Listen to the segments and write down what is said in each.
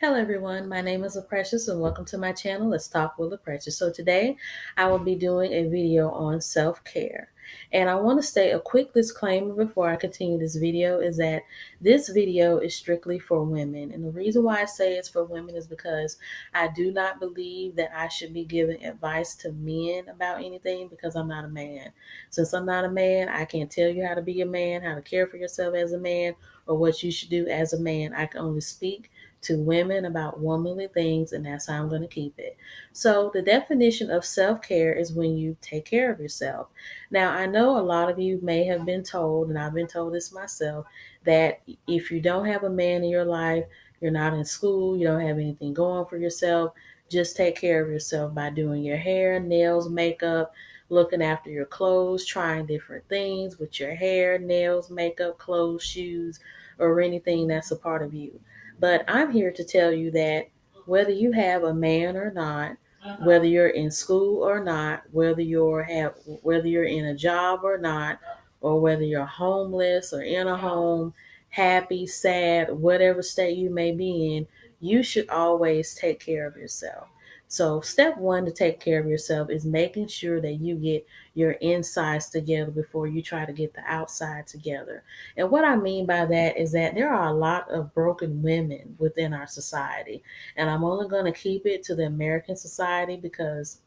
Hello everyone, my name is LaPrecious and welcome to my channel, Let's Talk with LaPrecious. So today I will be doing a video on self-care. And I want to state a quick disclaimer before I continue this video is that this video is strictly for women. And the reason why I say it's for women is because I do not believe that I should be giving advice to men about anything because I'm not a man. Since I'm not a man, I can't tell you how to be a man, how to care for yourself as a man, or what you should do as a man. I can only speak to women about womanly things, and that's how I'm going to keep it. So, the definition of self care is when you take care of yourself. Now, I know a lot of you may have been told, and I've been told this myself, that if you don't have a man in your life, you're not in school, you don't have anything going for yourself, just take care of yourself by doing your hair, nails, makeup, looking after your clothes, trying different things with your hair, nails, makeup, clothes, shoes, or anything that's a part of you. But I'm here to tell you that whether you have a man or not, whether you're in school or not, whether you're in a job or not, or whether you're homeless or in a home, happy, sad, whatever state you may be in, you should always take care of yourself. So, step one to take care of yourself is making sure that you get your insides together before you try to get the outside together. And what I mean by that is that there are a lot of broken women within our society. And I'm only going to keep it to the American society because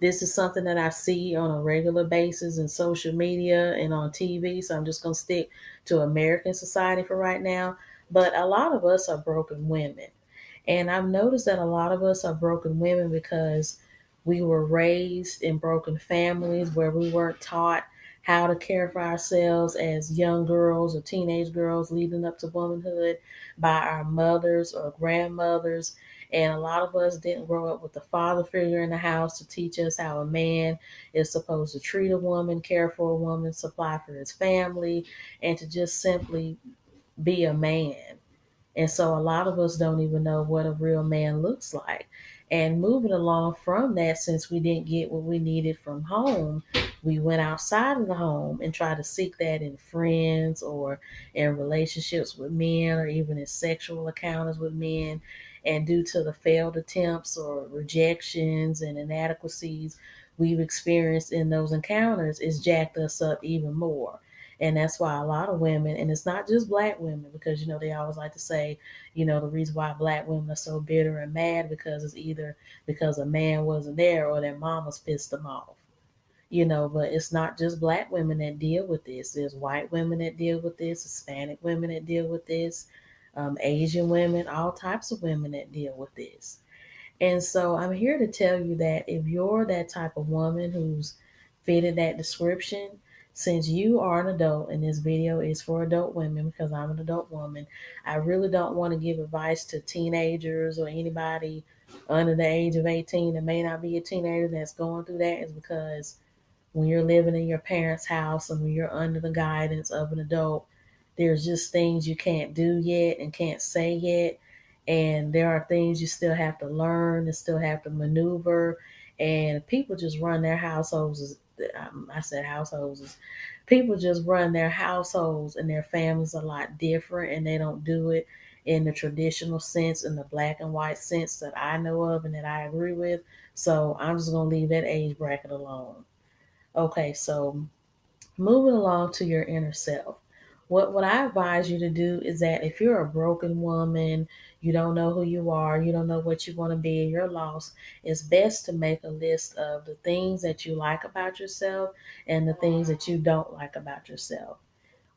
this is something that I see on a regular basis in social media and on TV. So I'm just going to stick to American society for right now. But a lot of us are broken women. And I've noticed that a lot of us are broken women because we were raised in broken families where we weren't taught how to care for ourselves as young girls or teenage girls leading up to womanhood by our mothers or grandmothers. And a lot of us didn't grow up with a father figure in the house to teach us how a man is supposed to treat a woman, care for a woman, supply for his family, and to just simply be a man. And so a lot of us don't even know what a real man looks like. And moving along from that, since we didn't get what we needed from home, we went outside of the home and tried to seek that in friends or in relationships with men or even in sexual encounters with men. And due to the failed attempts or rejections and inadequacies we've experienced in those encounters, it's jacked us up even more. And that's why a lot of women, and it's not just black women, because, they always like to say, the reason why black women are so bitter and mad because it's either because a man wasn't there or their mamas pissed them off. But it's not just black women that deal with this. There's white women that deal with this, Hispanic women that deal with this, Asian women, all types of women that deal with this. And so I'm here to tell you that if you're that type of woman who's fitted that description, since you are an adult and this video is for adult women because I'm an adult woman, I really don't want to give advice to teenagers or anybody under the age of 18 that may not be a teenager that's going through that, is because when you're living in your parents' house and when you're under the guidance of an adult, there's just things you can't do yet and can't say yet. And there are things you still have to learn and still have to maneuver. And people just run their households. I said households. People just run their households and their families a lot different, and they don't do it in the traditional sense, in the black and white sense that I know of and that I agree with. So I'm just going to leave that age bracket alone. Okay, so moving along to your inner self. What I advise you to do is that if you're a broken woman, you don't know who you are, you don't know what you want to be, and you're lost, it's best to make a list of the things that you like about yourself and the things that you don't like about yourself.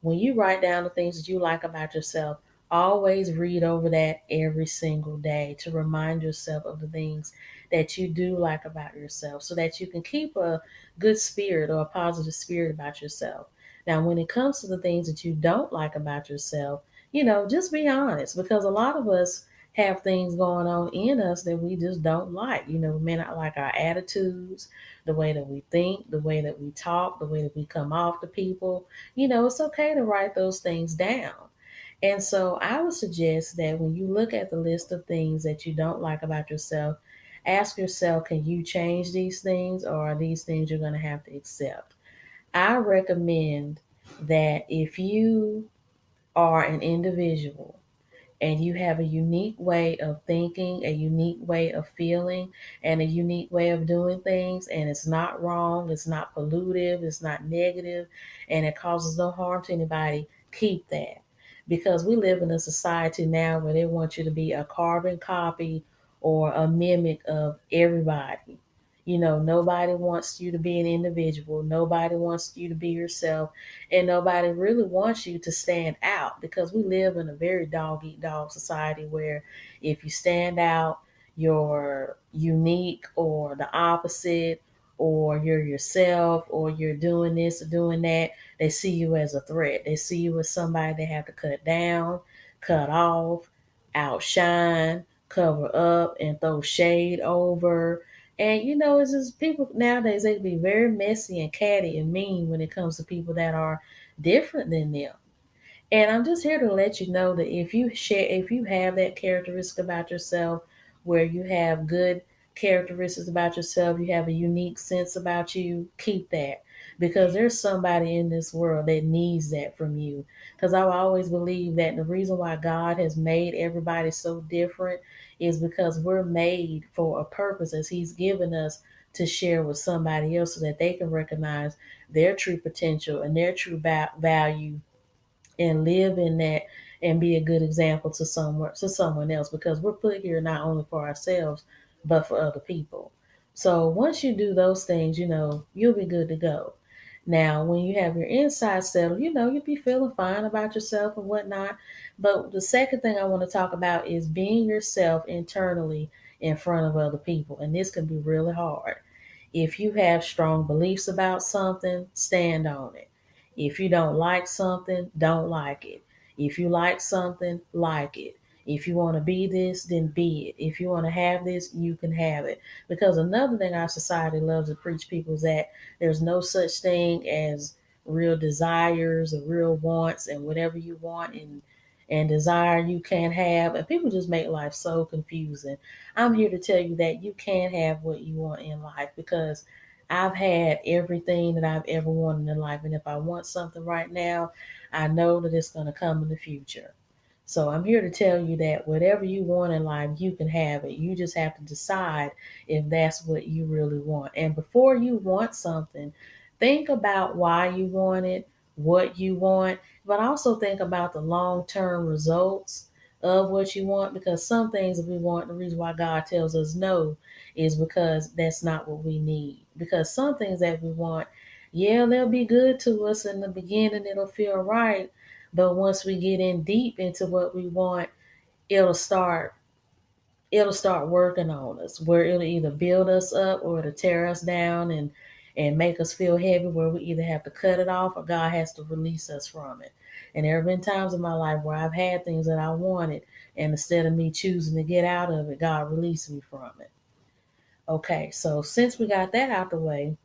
When you write down the things that you like about yourself, always read over that every single day to remind yourself of the things that you do like about yourself so that you can keep a good spirit or a positive spirit about yourself. Now, when it comes to the things that you don't like about yourself, just be honest, because a lot of us have things going on in us that we just don't like. We may not like our attitudes, the way that we think, the way that we talk, the way that we come off to people. It's okay to write those things down. And so I would suggest that when you look at the list of things that you don't like about yourself, ask yourself, can you change these things, or are these things you're going to have to accept? I recommend that if you are an individual and you have a unique way of thinking, a unique way of feeling, and a unique way of doing things, and it's not wrong, it's not pollutive, it's not negative, and it causes no harm to anybody, keep that. Because we live in a society now where they want you to be a carbon copy or a mimic of everybody. You know, nobody wants you to be an individual. Nobody wants you to be yourself. And nobody really wants you to stand out, because we live in a very dog eat dog society where if you stand out, you're unique or the opposite, or you're yourself, or you're doing this or doing that, they see you as a threat. They see you as somebody they have to cut down, cut off, outshine, cover up, and throw shade over. And you know, it's just people nowadays, they can be very messy and catty and mean when it comes to people that are different than them. And I'm just here to let you know that if you have that characteristic about yourself, where you have good characteristics about yourself, you have a unique sense about you, keep that. Because there's somebody in this world that needs that from you. Because I always believe that the reason why God has made everybody so different is because we're made for a purpose, as He's given us to share with somebody else so that they can recognize their true potential and their true value, and live in that, and be a good example to someone else, because we're put here not only for ourselves but for other people. So once you do those things, you know, you'll be good to go. Now when you have your inside settled, you know, you'll be feeling fine about yourself and whatnot. But the second thing I want to talk about is being yourself internally in front of other people, and this can be really hard. If you have strong beliefs about something, stand on it. If you don't like something, don't like it. If you like something, like it. If you want to be this, then be it. If you want to have this, you can have it. Because another thing our society loves to preach people is that there's no such thing as real desires or real wants, and whatever you want and desire you can't have. And people just make life so confusing. I'm here to tell you that you can have what you want in life, because I've had everything that I've ever wanted in life. And if I want something right now, I know that it's going to come in the future. So I'm here to tell you that whatever you want in life, you can have it. You just have to decide if that's what you really want. And before you want something, think about why you want it, what you want, but also think about the long term results of what you want. Because some things that we want, the reason why God tells us no is because that's not what we need. Because some things that we want, yeah, they'll be good to us in the beginning, it'll feel right. But once we get in deep into what we want, it'll start it'll start working on us, where it'll either build us up or it'll tear us down and make us feel heavy, where we either have to cut it off or God has to release us from it. And there have been times in my life where I've had things that I wanted, and instead of me choosing to get out of it, God released me from it. Okay, so since we got that out the way,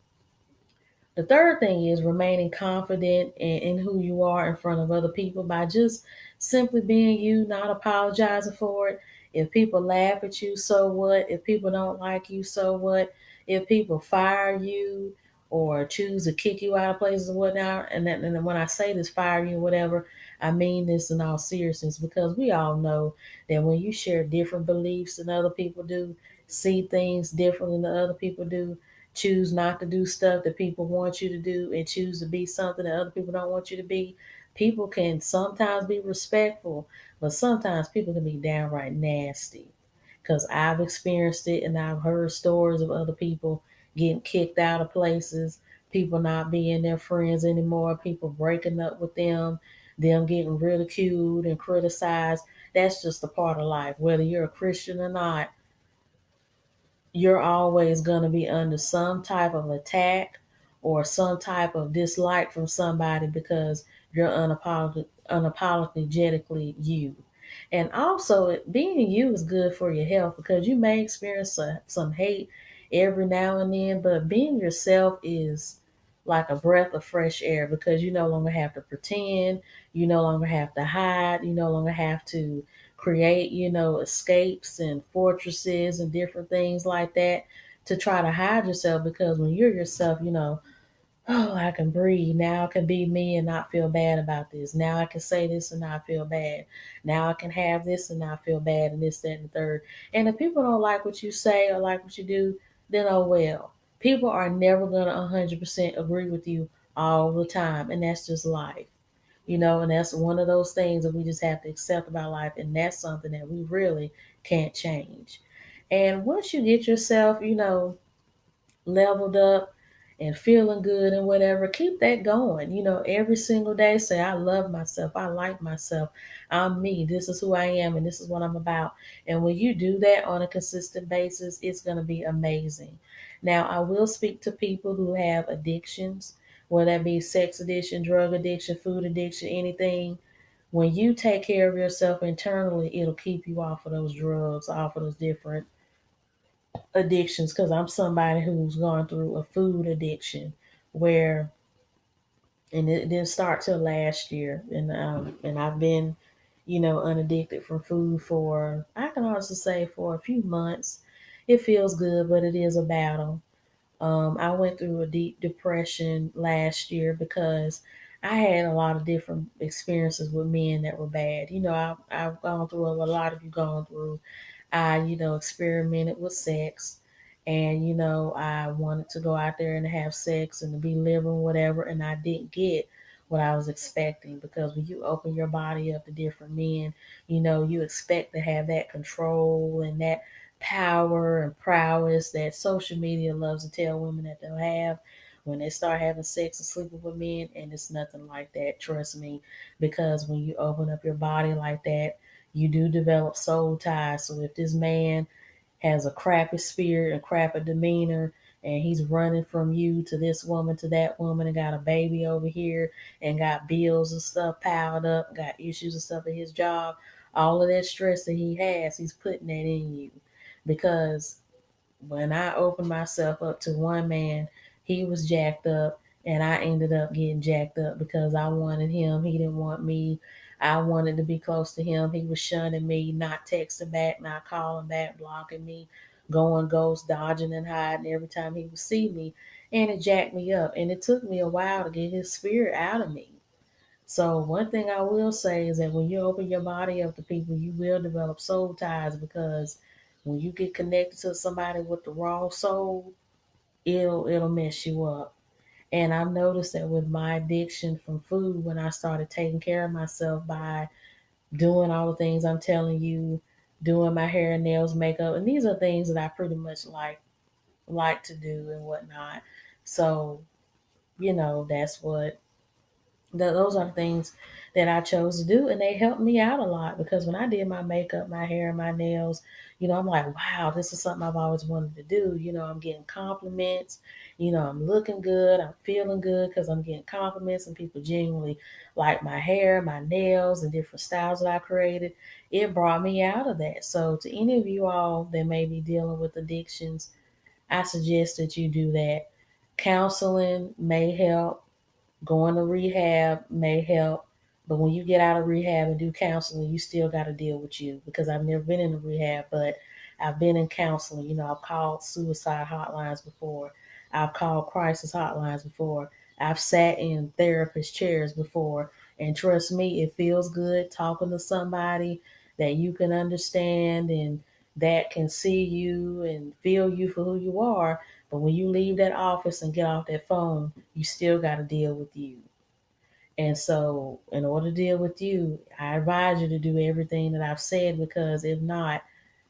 the third thing is remaining confident in who you are in front of other people by just simply being you, not apologizing for it. If people laugh at you, so what? If people don't like you, so what? If people fire you or choose to kick you out of places and whatnot, and when I say this, fire you, whatever, I mean this in all seriousness, because we all know that when you share different beliefs than other people do, see things differently than other people do, choose not to do stuff that people want you to do, and choose to be something that other people don't want you to be, people can sometimes be respectful, but sometimes people can be downright nasty. Because I've experienced it, and I've heard stories of other people getting kicked out of places, people not being their friends anymore, people breaking up with them getting ridiculed and criticized. That's just a part of life. Whether you're a Christian or not, you're always going to be under some type of attack or some type of dislike from somebody, because you're unapologetically you. And also, being you is good for your health, because you may experience some hate every now and then, but being yourself is like a breath of fresh air, because you no longer have to pretend, you no longer have to hide, you no longer have to create, you know, escapes and fortresses and different things like that to try to hide yourself. Because when you're yourself, you know, oh, I can breathe. Now I can be me and not feel bad about this. Now I can say this and not feel bad. Now I can have this and not feel bad and this, that, and the third. And if people don't like what you say or like what you do, then oh well. People are never going to 100% agree with you all the time. And that's just life. And that's one of those things that we just have to accept about life. And that's something that we really can't change. And once you get yourself, leveled up and feeling good and whatever, keep that going. Every single day, say, I love myself. I like myself. I'm me. This is who I am and this is what I'm about. And when you do that on a consistent basis, it's going to be amazing. Now, I will speak to people who have addictions, whether that be sex addiction, drug addiction, food addiction, anything. When you take care of yourself internally, it'll keep you off of those drugs, off of those different addictions, because I'm somebody who's gone through a food addiction where, and it didn't start till last year, and I've been, unaddicted from food for, I can honestly say, for a few months. It feels good, but it is a battle. I went through a deep depression last year because I had a lot of different experiences with men that were bad. I've gone through a lot of you gone through. I, experimented with sex, and, I wanted to go out there and have sex and to be living whatever, and I didn't get what I was expecting, because when you open your body up to different men, you expect to have that control and that power and prowess that social media loves to tell women that they'll have when they start having sex and sleeping with men. And it's nothing like that, trust me, because when you open up your body like that, you do develop soul ties. So if this man has a crappy spirit and crappy demeanor, and he's running from you to this woman to that woman, and got a baby over here, and got bills and stuff piled up, got issues and stuff at his job, all of that stress that he has, he's putting that in you. Because when I opened myself up to one man, he was jacked up, and I ended up getting jacked up because I wanted him. He didn't want me. I wanted to be close to him. He was shunning me, not texting back, not calling back, blocking me, going ghost, dodging and hiding every time he would see me. And it jacked me up. And it took me a while to get his spirit out of me. So one thing I will say is that when you open your body up to people, you will develop soul ties, because when you get connected to somebody with the raw soul, it'll mess you up. And I noticed that with my addiction from food, when I started taking care of myself by doing all the things I'm telling you, doing my hair, nails, makeup, and these are things that I pretty much like to do and whatnot. So, that's what those are the things that I chose to do, and they helped me out a lot, because when I did my makeup, my hair, my nails, I'm like, wow, this is something I've always wanted to do. I'm getting compliments, I'm looking good, I'm feeling good because I'm getting compliments, and people genuinely like my hair, my nails, and different styles that I created. It brought me out of that. So, to any of you all that may be dealing with addictions, I suggest that you do that. Counseling may help. Going to rehab may help, but when you get out of rehab and do counseling, you still got to deal with you, because I've never been in a rehab, but I've been in counseling. I've called suicide hotlines before. I've called crisis hotlines before. I've sat in therapist chairs before. And trust me, it feels good talking to somebody that you can understand and that can see you and feel you for who you are. But when you leave that office and get off that phone, you still got to deal with you. And so, in order to deal with you, I advise you to do everything that I've said, because if not,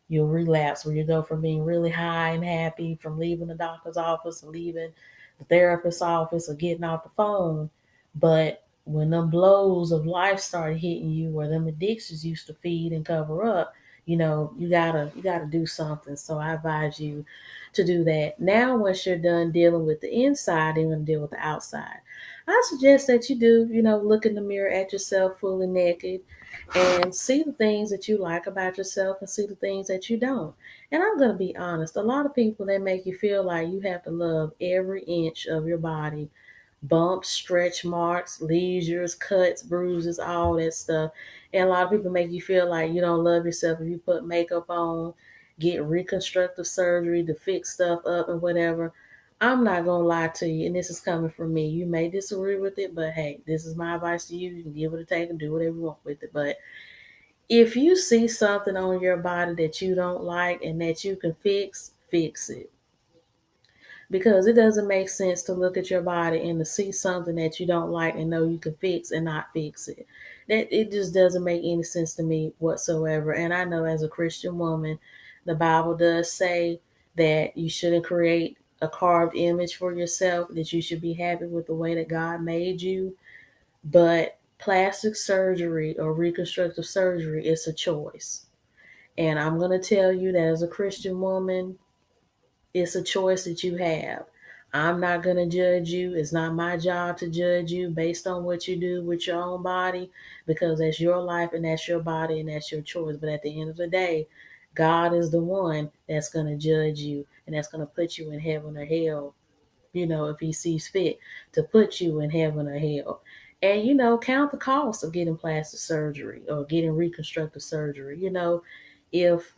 you'll relapse, where you go from being really high and happy from leaving the doctor's office and leaving the therapist's office or getting off the phone. But when them blows of life started hitting you, where them addictions used to feed and cover up, you gotta do something. So I advise you to do that. Now, once you're done dealing with the inside, you're gonna deal with the outside. I suggest that you do, look in the mirror at yourself fully naked and see the things that you like about yourself and see the things that you don't. And I'm going to be honest, a lot of people, they make you feel like you have to love every inch of your body: bumps, stretch marks, lesions, cuts, bruises, all that stuff. And a lot of people make you feel like you don't love yourself if you put makeup on, get reconstructive surgery to fix stuff up and whatever. I'm not going to lie to you, and this is coming from me. You may disagree with it, but hey, this is my advice to you. You can give it a take and do whatever you want with it. But if you see something on your body that you don't like and that you can fix, fix it. Because it doesn't make sense to look at your body and to see something that you don't like and know you can fix and not fix it. That it just doesn't make any sense to me whatsoever. And I know as a Christian woman, the Bible does say that you shouldn't create a carved image for yourself, that you should be happy with the way that God made you. But plastic surgery or reconstructive surgery is a choice. And I'm going to tell you that as a Christian woman, it's a choice that you have. I'm not going to judge you. It's not my job to judge you based on what you do with your own body because that's your life and that's your body and that's your choice. But at the end of the day, God is the one that's going to judge you and that's going to put you in heaven or hell, if he sees fit to put you in heaven or hell. And, count the cost of getting plastic surgery or getting reconstructive surgery. If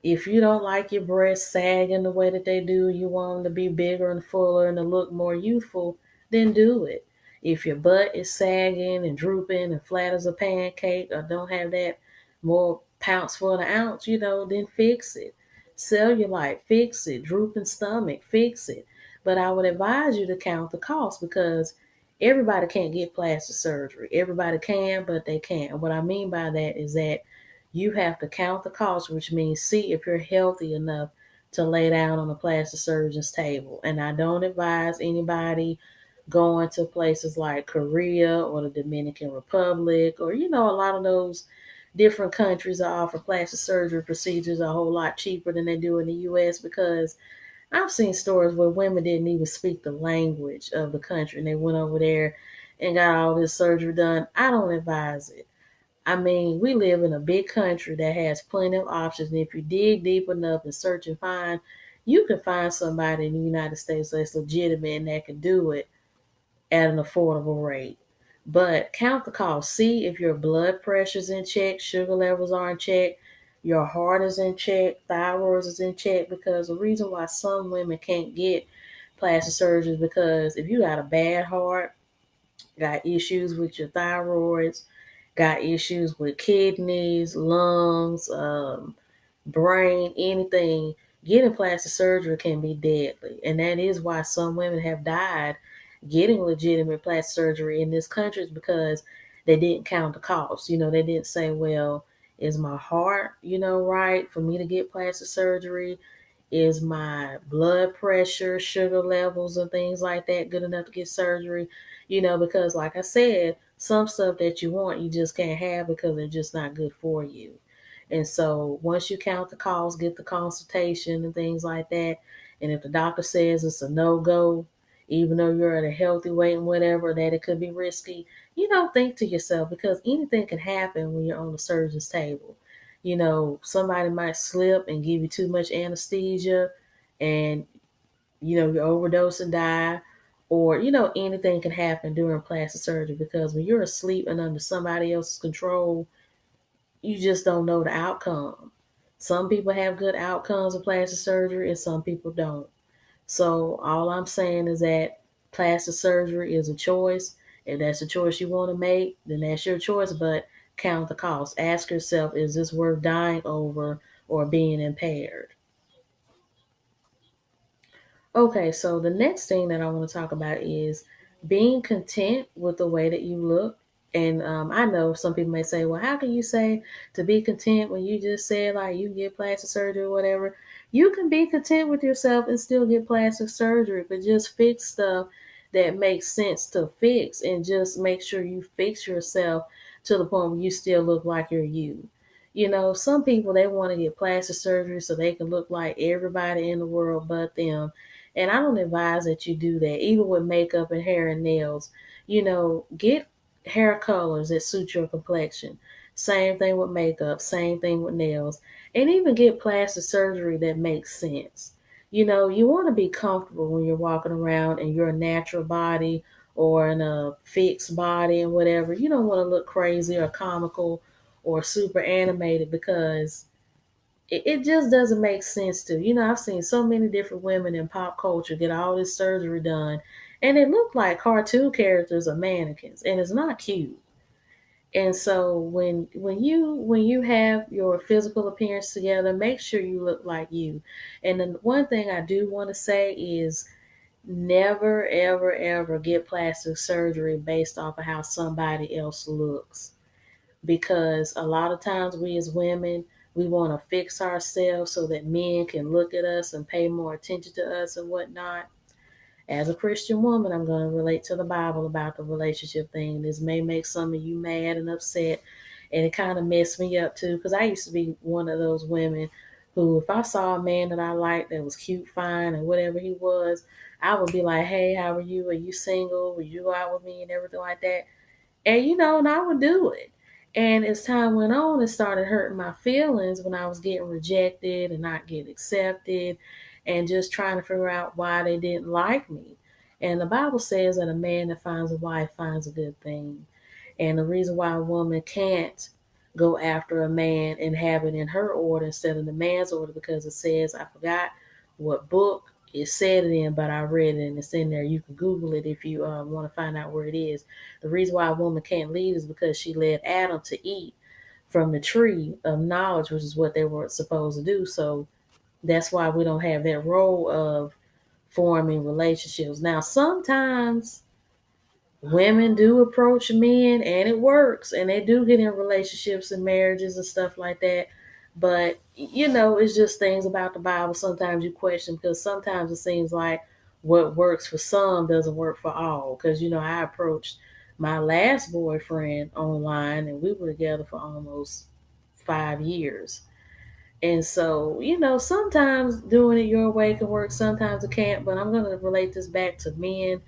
if you don't like your breasts sagging the way that they do, you want them to be bigger and fuller and to look more youthful, then do it. If your butt is sagging and drooping and flat as a pancake or don't have that more pounce for the ounce, then fix it. Cellulite, fix it. Drooping stomach, fix it. But I would advise you to count the cost because everybody can't get plastic surgery. Everybody can, but they can't. What I mean by that is that you have to count the cost, which means see if you're healthy enough to lay down on a plastic surgeon's table. And I don't advise anybody going to places like Korea or the Dominican Republic or, a lot of those different countries that offer plastic surgery procedures a whole lot cheaper than they do in the US because I've seen stories where women didn't even speak the language of the country and they went over there and got all this surgery done. I don't advise it. I mean, we live in a big country that has plenty of options. And if you dig deep enough and search and find, you can find somebody in the United States that's legitimate and that can do it at an affordable rate. But count the cost. See if your blood pressure's in check, sugar levels are in check, your heart is in check, thyroid is in check. Because the reason why some women can't get plastic surgery is because if you got a bad heart, got issues with your thyroids, got issues with kidneys, lungs, brain, anything, getting plastic surgery can be deadly. And that is why some women have died getting legitimate plastic surgery in this country is because they didn't count the cost. They didn't say, well, is my heart, right for me to get plastic surgery? Is my blood pressure, sugar levels, and things like that good enough to get surgery? Because like I said, some stuff that you want, you just can't have because they're just not good for you. And so once you count the cost, get the consultation and things like that. And if the doctor says it's a no-go, even though you're at a healthy weight and whatever, that it could be risky, think to yourself because anything can happen when you're on the surgeon's table. Somebody might slip and give you too much anesthesia and, you overdose and die. Or, anything can happen during plastic surgery because when you're asleep and under somebody else's control, you just don't know the outcome. Some people have good outcomes of plastic surgery and some people don't. So all I'm saying is that plastic surgery is a choice. If that's a choice you want to make, then that's your choice, but count the cost. Ask yourself, is this worth dying over or being impaired? Okay, so the next thing that I want to talk about is being content with the way that you look. And I know some people may say, well, how can you say to be content when you just said like you get plastic surgery or whatever? You can be content with yourself and still get plastic surgery, but just fix stuff that makes sense to fix and just make sure you fix yourself to the point where you still look like you're you. Some people they want to get plastic surgery so they can look like everybody in the world but them, and I don't advise that you do that, even with makeup and hair and nails. Get hair colors that suit your complexion. Same thing with makeup, same thing with nails, and even get plastic surgery that makes sense. You want to be comfortable when you're walking around in your natural body or in a fixed body and whatever. You don't want to look crazy or comical or super animated because it just doesn't make sense to. I've seen so many different women in pop culture get all this surgery done, and they look like cartoon characters or mannequins, and it's not cute. And so when you have your physical appearance together, make sure you look like you. And then one thing I do want to say is never ever ever get plastic surgery based off of how somebody else looks, because a lot of times we as women, we want to fix ourselves so that men can look at us and pay more attention to us and whatnot. As a Christian woman, I'm going to relate to the Bible about the relationship thing. This may make some of you mad and upset, and it kind of messed me up too, because I used to be one of those women who, if I saw a man that I liked that was cute, fine, and whatever he was, I would be like, "Hey, how are you? Are you single? Would you go out with me?" and everything like that. And I would do it. And as time went on, it started hurting my feelings when I was getting rejected and not getting accepted, and just trying to figure out why they didn't like me. And the Bible says that a man that finds a wife finds a good thing. And the reason why a woman can't go after a man and have it in her order instead of the man's order, because it says, I forgot what book it said it in, but I read it and it's in there. You can Google it if you want to find out where it is. The reason why a woman can't lead is because she led Adam to eat from the tree of knowledge, which is what they were supposed to do. So that's why we don't have that role of forming relationships. Now, sometimes women do approach men and it works, and they do get in relationships and marriages and stuff like that. But it's just things about the Bible sometimes you question, because sometimes it seems like what works for some doesn't work for all. Because I approached my last boyfriend online, and we were together for almost 5 years. And so, sometimes doing it your way can work, sometimes it can't. But I'm going to relate this back to men.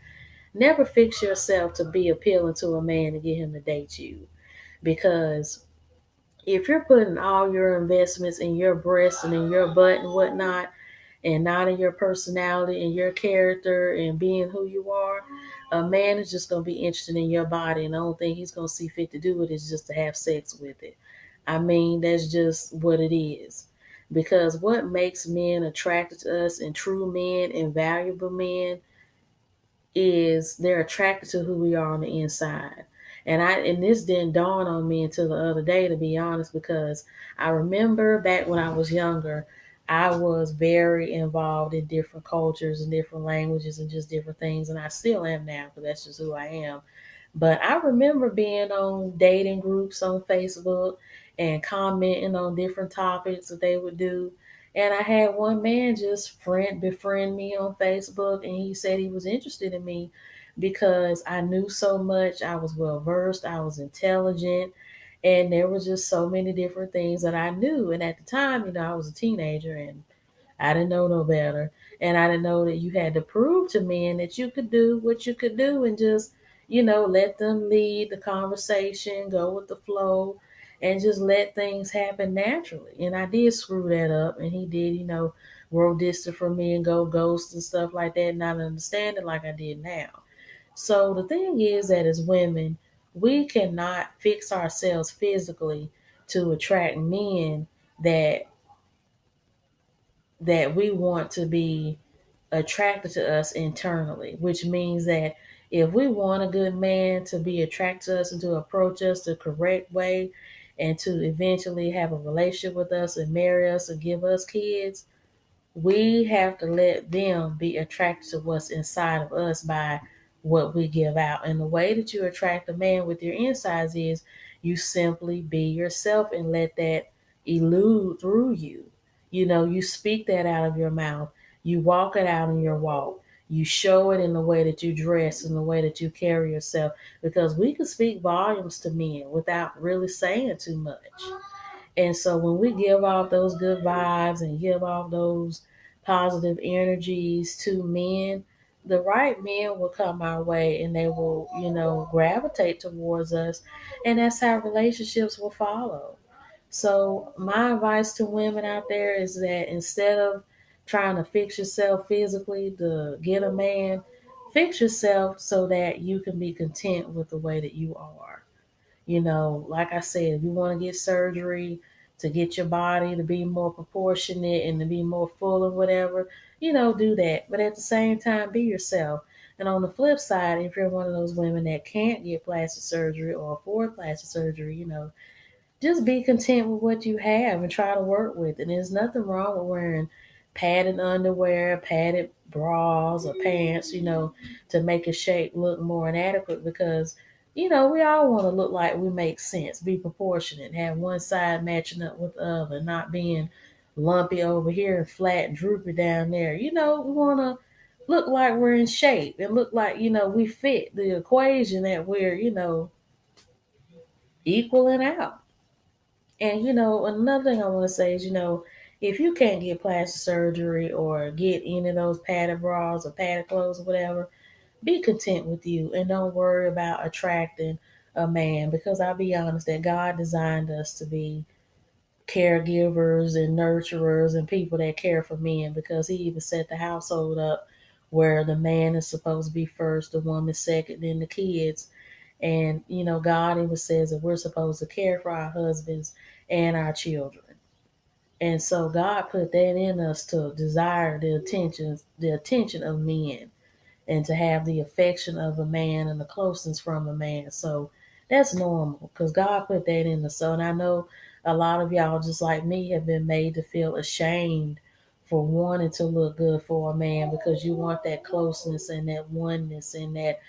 Never fix yourself to be appealing to a man to get him to date you. Because if you're putting all your investments in your breast and in your butt and whatnot, and not in your personality and your character and being who you are, a man is just going to be interested in your body. And the only thing he's going to see fit to do it is just to have sex with it. I mean, that's just what it is. Because what makes men attracted to us, and true men and valuable men, is they're attracted to who we are on the inside. And this didn't dawn on me until the other day, to be honest, because I remember back when I was younger, I was very involved in different cultures and different languages and just different things, and I still am now, because that's just who I am. But I remember being on dating groups on Facebook and commenting on different topics that they would do. And I had one man just befriend me on Facebook, and he said he was interested in me because I knew so much. I was well versed, I was intelligent, and there was just so many different things that I knew. And at the time, I was a teenager, and I didn't know no better. And I didn't know that you had to prove to men that you could do what you could do, and just, let them lead the conversation, go with the flow, and just let things happen naturally. And I did screw that up, and he did, grow distant from me and go ghost and stuff like that, not understand it like I did now. So the thing is that as women, we cannot fix ourselves physically to attract men that we want to be attracted to us internally, which means that if we want a good man to be attracted to us and to approach us the correct way and to eventually have a relationship with us and marry us and give us kids, we have to let them be attracted to what's inside of us by what we give out. And the way that you attract a man with your insides is you simply be yourself and let that elude through you. You speak that out of your mouth. You walk it out in your walk. You show it in the way that you dress and the way that you carry yourself, because we can speak volumes to men without really saying too much. And so when we give off those good vibes and give off those positive energies to men, the right men will come our way, and they will, gravitate towards us. And that's how relationships will follow. So my advice to women out there is that instead of trying to fix yourself physically to get a man, fix yourself so that you can be content with the way that you are. Like I said, if you want to get surgery, to get your body to be more proportionate and to be more full or whatever, do that. But at the same time, be yourself. And on the flip side, if you're one of those women that can't get plastic surgery or afford plastic surgery, just be content with what you have and try to work with it. There's nothing wrong with wearing padded underwear, padded bras or pants, to make a shape look more inadequate because, we all want to look like we make sense, be proportionate, have one side matching up with the other, not being lumpy over here and flat and droopy down there. We want to look like we're in shape and look like, we fit the equation that we're, equaling out. And another thing I want to say is, if you can't get plastic surgery or get any of those padded bras or padded clothes or whatever, be content with you and don't worry about attracting a man because I'll be honest that God designed us to be caregivers and nurturers and people that care for men because he even set the household up where the man is supposed to be first, the woman second, then the kids. And, God even says that we're supposed to care for our husbands and our children. And so God put that in us to desire the attention of men and to have the affection of a man and the closeness from a man. So that's normal because God put that in us. So, and I know a lot of y'all, just like me, have been made to feel ashamed for wanting to look good for a man because you want that closeness and that oneness and that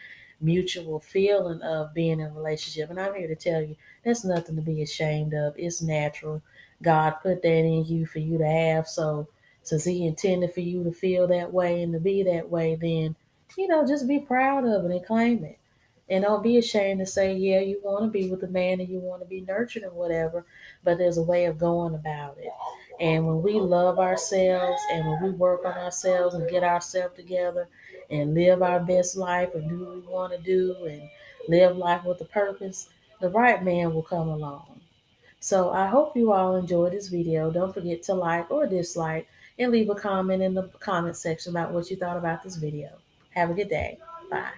mutual feeling of being in a relationship. And I'm here to tell you, that's nothing to be ashamed of. It's natural. God put that in you for you to have. So since he intended for you to feel that way and to be that way, then, just be proud of it and claim it. And don't be ashamed to say, yeah, you want to be with a man and you want to be nurtured and whatever, but there's a way of going about it. And when we love ourselves and when we work on ourselves and get ourselves together and live our best life and do what we want to do and live life with a purpose, the right man will come along. So I hope you all enjoyed this video. Don't forget to like or dislike and leave a comment in the comment section about what you thought about this video. Have a good day. Bye.